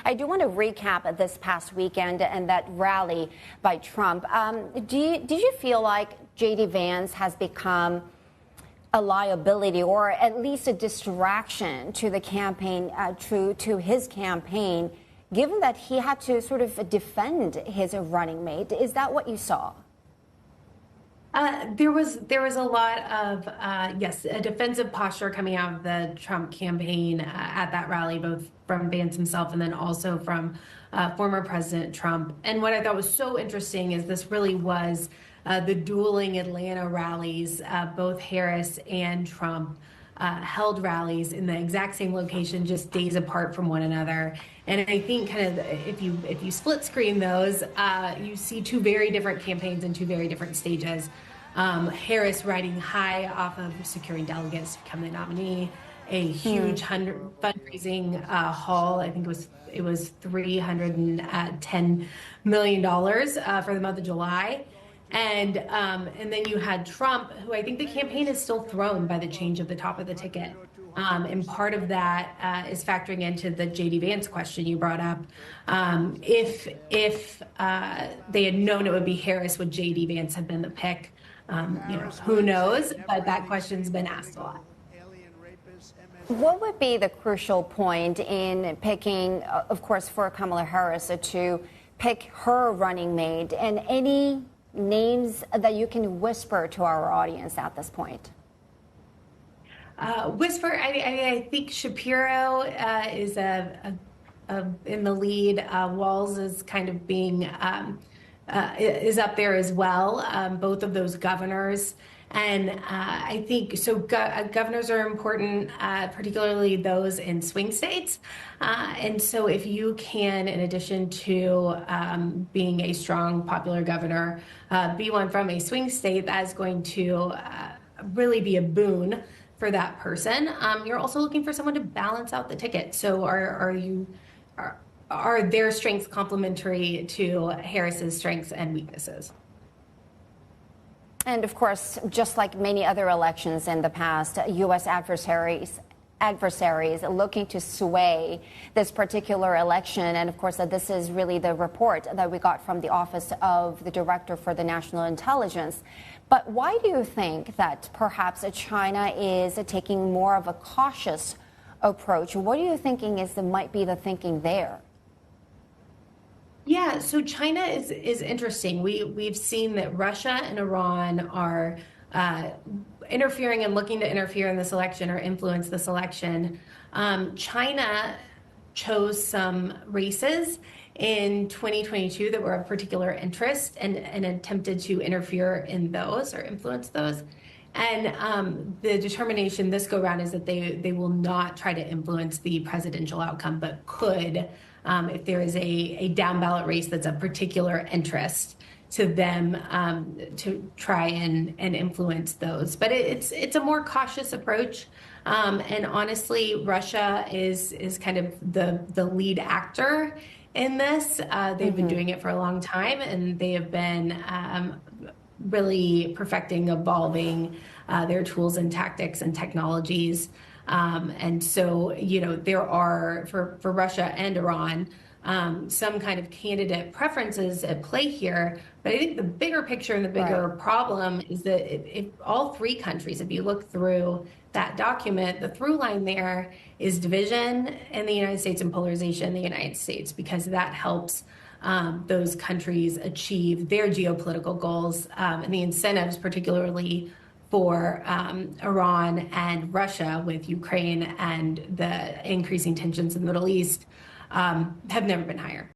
I do want to recap this past weekend and that rally by Trump. Did you feel like JD Vance has become a liability or at least a distraction to the campaign, to his campaign, given that he had to sort of defend his running mate? Is that what you saw? There was a lot of yes, a defensive posture coming out of the Trump campaign at that rally, both from Vance himself and then also from former President Trump. And what I thought was so interesting is this really was the dueling Atlanta rallies. Both Harris and Trump held rallies in the exact same location, just days apart from one another. And I think kind of if you split screen those, you see two very different campaigns and two very different stages. Harris riding high off of securing delegates to become the nominee, a huge fundraising haul. I think it was $310 million for the month of July. And then you had Trump, who I think the campaign is still thrown by the change of the top of the ticket. And part of that is factoring into the JD Vance question you brought up. If they had known it would be Harris, would JD Vance have been the pick? Who knows? But that question's been asked a lot. What would be the crucial point in picking, of course, for Kamala Harris to pick her running mate, and any names that you can whisper to our audience at this point? I think Shapiro is in the lead. Walz is kind of being is up there as well. Both of those governors. And I think so. Governors are important, particularly those in swing states. And so if you can, in addition to being a strong, popular governor, be one from a swing state, that's going to really be a boon for that person. You're also looking for someone to balance out the ticket. So are their strengths complementary to Harris's strengths and weaknesses? And of course, just like many other elections in the past, U.S. adversaries looking to sway this particular election. And of course, this is really the report that we got from the Office of the Director for the National Intelligence. But why do you think that perhaps China is taking more of a cautious approach? What are you thinking might be the thinking there? Yeah, so China is interesting. We've seen that Russia and Iran are interfering and looking to interfere in this election or influence this election. China chose some races in 2022 that were of particular interest and attempted to interfere in those or influence those. And the determination this go round is that they will not try to influence the presidential outcome, but could, if there is a down ballot race that's of particular interest to them, to try and influence those. But it's a more cautious approach. And honestly, Russia is kind of the lead actor in this. They've been doing it for a long time, and they have been really perfecting, evolving their tools and tactics and technologies. And so, there are, for Russia and Iran, some kind of candidate preferences at play here. But I think the bigger picture and the bigger problem is that if all three countries, if you look through that document, the through line there is division in the United States and polarization in the United States, because that helps those countries achieve their geopolitical goals, and the incentives, particularly for Iran and Russia with Ukraine and the increasing tensions in the Middle East, have never been higher.